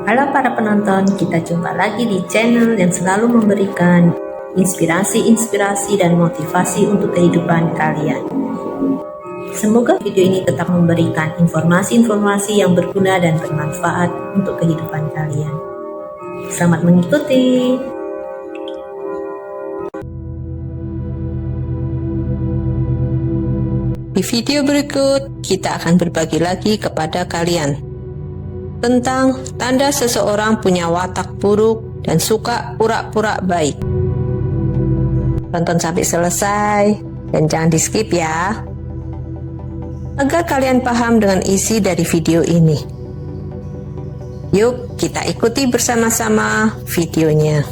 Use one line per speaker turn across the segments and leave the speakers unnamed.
Halo para penonton, kita jumpa lagi di channel yang selalu memberikan inspirasi-inspirasi dan motivasi untuk kehidupan kalian. Semoga video ini tetap memberikan informasi-informasi yang berguna dan bermanfaat untuk kehidupan kalian. Selamat mengikuti. Di video berikut, kita akan berbagi lagi kepada kalian tentang tanda seseorang punya watak buruk dan suka pura-pura baik. Tonton sampai selesai dan jangan di skip ya, agar kalian paham dengan isi dari video ini. Yuk kita ikuti bersama-sama videonya.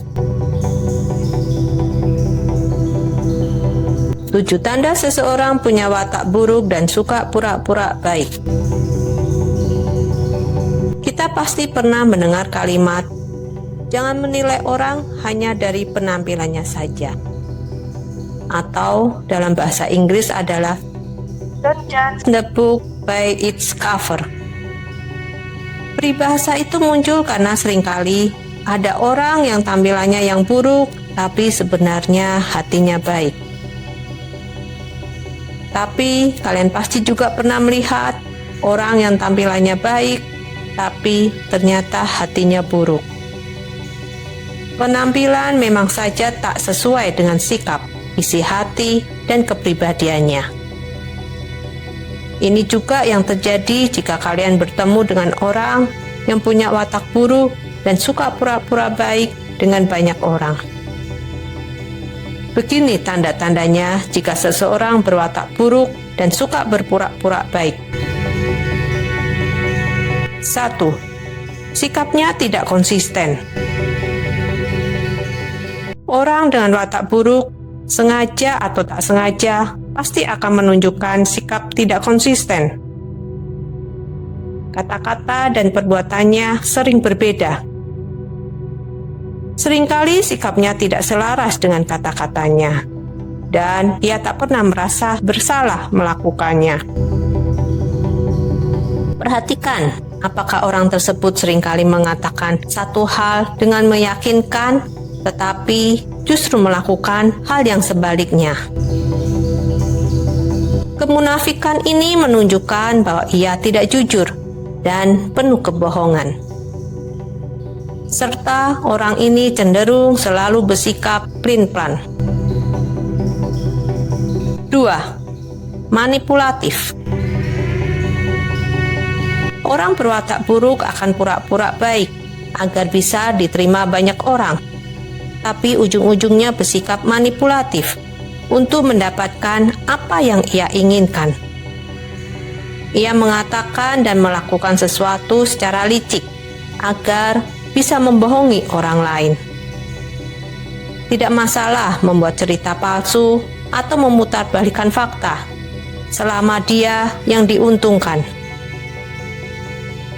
7 tanda seseorang punya watak buruk dan suka pura-pura baik. Kita pasti pernah mendengar kalimat, "Jangan menilai orang hanya dari penampilannya saja." Atau dalam bahasa Inggris adalah, "Don't judge the book by its cover." Peribahasa itu muncul karena seringkali ada orang yang tampilannya yang buruk, tapi sebenarnya hatinya baik. Tapi kalian pasti juga pernah melihat orang yang tampilannya baik, tapi ternyata hatinya buruk. Penampilan memang saja tak sesuai dengan sikap, isi hati, dan kepribadiannya. Ini juga yang terjadi jika kalian bertemu dengan orang yang punya watak buruk dan suka pura-pura baik dengan banyak orang. Begini tanda-tandanya jika seseorang berwatak buruk dan suka berpura-pura baik. 1. Sikapnya tidak konsisten. Orang dengan watak buruk, sengaja atau tak sengaja, pasti akan menunjukkan sikap tidak konsisten. Kata-kata dan perbuatannya sering berbeda. Seringkali sikapnya tidak selaras dengan kata-katanya, dan ia tak pernah merasa bersalah melakukannya. Perhatikan, apakah orang tersebut seringkali mengatakan satu hal dengan meyakinkan, tetapi justru melakukan hal yang sebaliknya. Kemunafikan ini menunjukkan bahwa ia tidak jujur dan penuh kebohongan. Serta orang ini cenderung selalu bersikap pelin-pelan. 2. Manipulatif. Orang berwatak buruk akan pura-pura baik agar bisa diterima banyak orang, tapi ujung-ujungnya bersikap manipulatif untuk mendapatkan apa yang ia inginkan. Ia mengatakan dan melakukan sesuatu secara licik agar bisa membohongi orang lain. Tidak masalah membuat cerita palsu atau memutarbalikkan fakta, selama dia yang diuntungkan.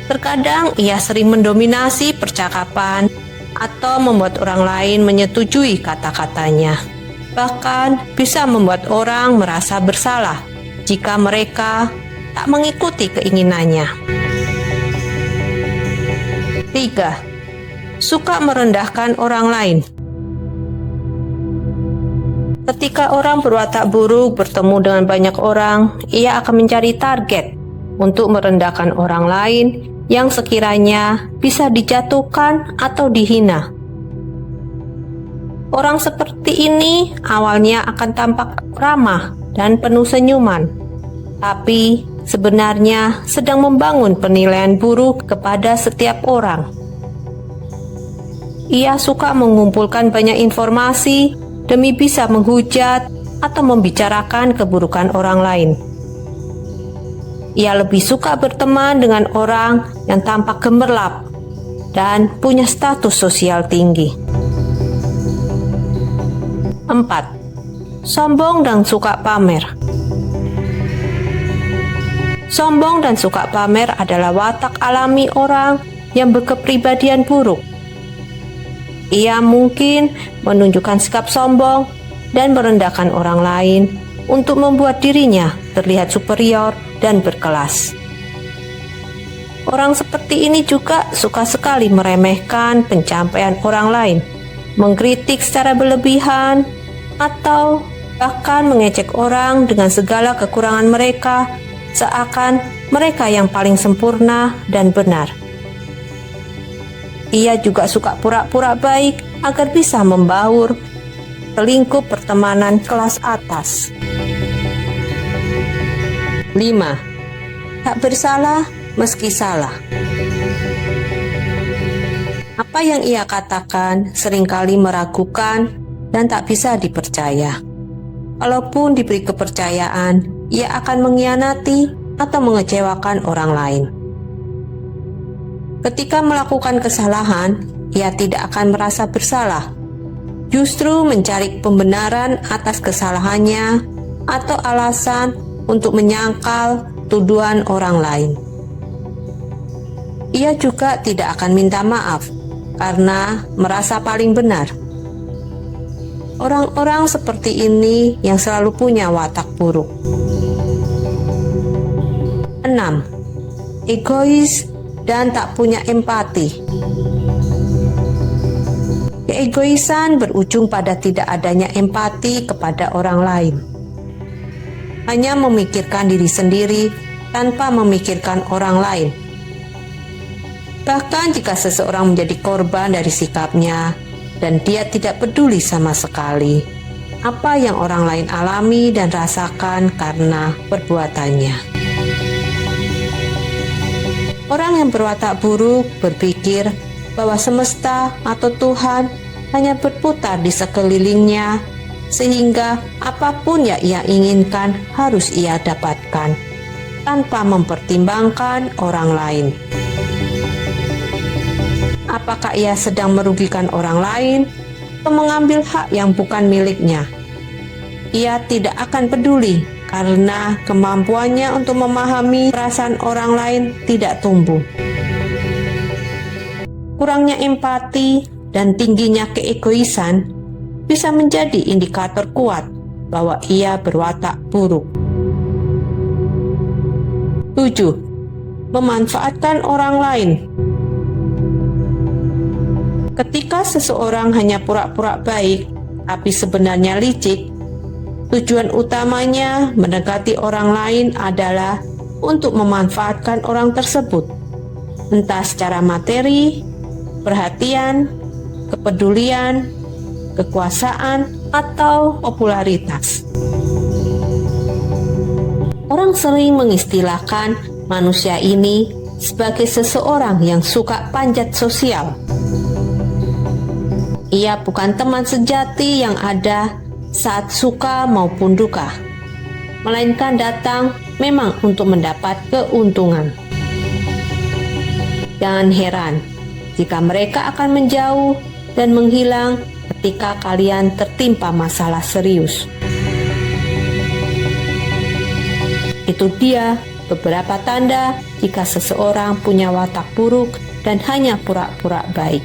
Terkadang ia sering mendominasi percakapan atau membuat orang lain menyetujui kata-katanya. Bahkan bisa membuat orang merasa bersalah jika mereka tak mengikuti keinginannya. 3. Suka merendahkan orang lain. Ketika orang berwatak buruk bertemu dengan banyak orang, ia akan mencari target untuk merendahkan orang lain yang sekiranya bisa dijatuhkan atau dihina. Orang seperti ini awalnya akan tampak ramah dan penuh senyuman, tapi sebenarnya sedang membangun penilaian buruk kepada setiap orang. Ia suka mengumpulkan banyak informasi demi bisa menghujat atau membicarakan keburukan orang lain. Ia lebih suka berteman dengan orang yang tampak gemerlap dan punya status sosial tinggi. 4. Sombong dan suka pamer. Sombong dan suka pamer adalah watak alami orang yang berkepribadian buruk. Ia mungkin menunjukkan sikap sombong dan merendahkan orang lain untuk membuat dirinya terlihat superior dan berkelas. Orang seperti ini juga suka sekali meremehkan pencapaian orang lain, mengkritik secara berlebihan, atau bahkan mengejek orang dengan segala kekurangan mereka, seakan mereka yang paling sempurna dan benar. Ia juga suka pura-pura baik agar bisa membaur selingkup pertemanan kelas atas. 5. Tak bersalah meski salah. Apa yang ia katakan seringkali meragukan dan tak bisa dipercaya. Walaupun diberi kepercayaan, ia akan mengkhianati atau mengecewakan orang lain. Ketika melakukan kesalahan, ia tidak akan merasa bersalah, justru mencari pembenaran atas kesalahannya atau alasan untuk menyangkal tuduhan orang lain. Ia juga tidak akan minta maaf karena merasa paling benar. Orang-orang seperti ini yang selalu punya watak buruk. 6. Egois dan tak punya empati. Keegoisan berujung pada tidak adanya empati kepada orang lain. Hanya memikirkan diri sendiri tanpa memikirkan orang lain. Bahkan jika seseorang menjadi korban dari sikapnya dan dia tidak peduli sama sekali apa yang orang lain alami dan rasakan karena perbuatannya. Orang yang berwatak buruk berpikir bahwa semesta atau Tuhan hanya berputar di sekelilingnya, sehingga apapun yang ia inginkan harus ia dapatkan, tanpa mempertimbangkan orang lain. Apakah ia sedang merugikan orang lain atau mengambil hak yang bukan miliknya? Ia tidak akan peduli karena kemampuannya untuk memahami perasaan orang lain tidak tumbuh. Kurangnya empati dan tingginya keegoisan bisa menjadi indikator kuat bahwa ia berwatak buruk. 7. Memanfaatkan orang lain. Ketika seseorang hanya pura-pura baik, tapi sebenarnya licik, tujuan utamanya mendekati orang lain adalah untuk memanfaatkan orang tersebut, entah secara materi, perhatian, kepedulian, kekuasaan, atau popularitas. Orang sering mengistilahkan manusia ini sebagai seseorang yang suka panjat sosial. Ia bukan teman sejati yang ada saat suka maupun duka, melainkan datang memang untuk mendapat keuntungan. Jangan heran jika mereka akan menjauh dan menghilang ketika kalian tertimpa masalah serius. Itu dia beberapa tanda jika seseorang punya watak buruk dan hanya pura-pura baik.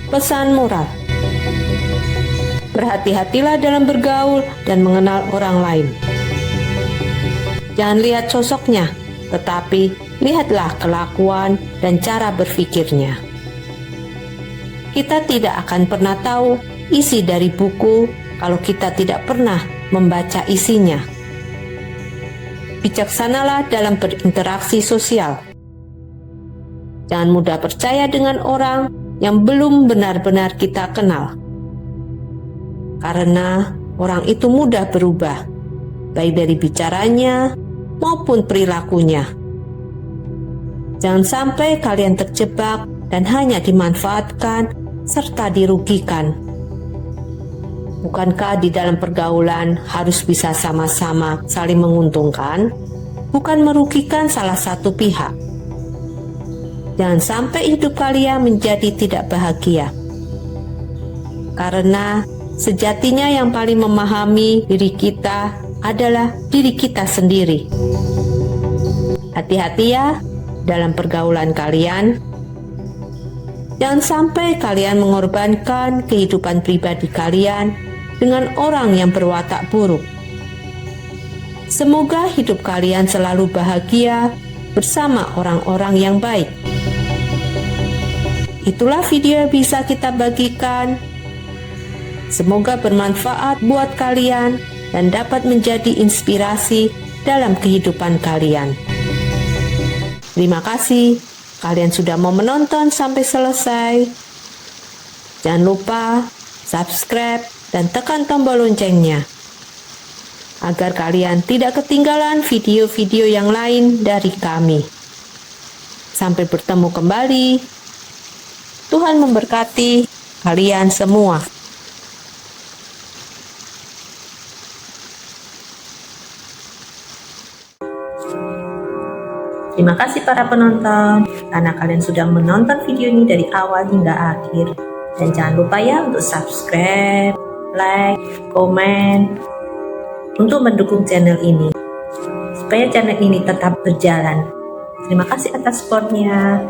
Pesan moral: berhati-hatilah dalam bergaul dan mengenal orang lain. Jangan lihat sosoknya, tetapi lihatlah kelakuan dan cara berpikirnya. Kita tidak akan pernah tahu isi dari buku kalau kita tidak pernah membaca isinya. Bijaksanalah dalam berinteraksi sosial. Jangan mudah percaya dengan orang yang belum benar-benar kita kenal, karena orang itu mudah berubah, baik dari bicaranya maupun perilakunya. Jangan sampai kalian terjebak dan hanya dimanfaatkan serta dirugikan. Bukankah di dalam pergaulan harus bisa sama-sama saling menguntungkan, bukan merugikan salah satu pihak? Jangan sampai hidup kalian menjadi tidak bahagia, karena sejatinya yang paling memahami diri kita adalah diri kita sendiri. Hati-hati ya dalam pergaulan kalian. Jangan sampai kalian mengorbankan kehidupan pribadi kalian dengan orang yang berwatak buruk. Semoga hidup kalian selalu bahagia, bersama orang-orang yang baik. Itulah video yang bisa kita bagikan. Semoga bermanfaat buat kalian dan dapat menjadi inspirasi dalam kehidupan kalian. Terima kasih kalian sudah mau menonton sampai selesai. Jangan lupa subscribe dan tekan tombol loncengnya agar kalian tidak ketinggalan video-video yang lain dari kami. Sampai bertemu kembali. Tuhan memberkati kalian semua. Terima kasih para penonton, karena kalian sudah menonton video ini dari awal hingga akhir. Dan jangan lupa ya untuk subscribe, like, komen, untuk mendukung channel ini, supaya channel ini tetap berjalan. Terima kasih atas supportnya.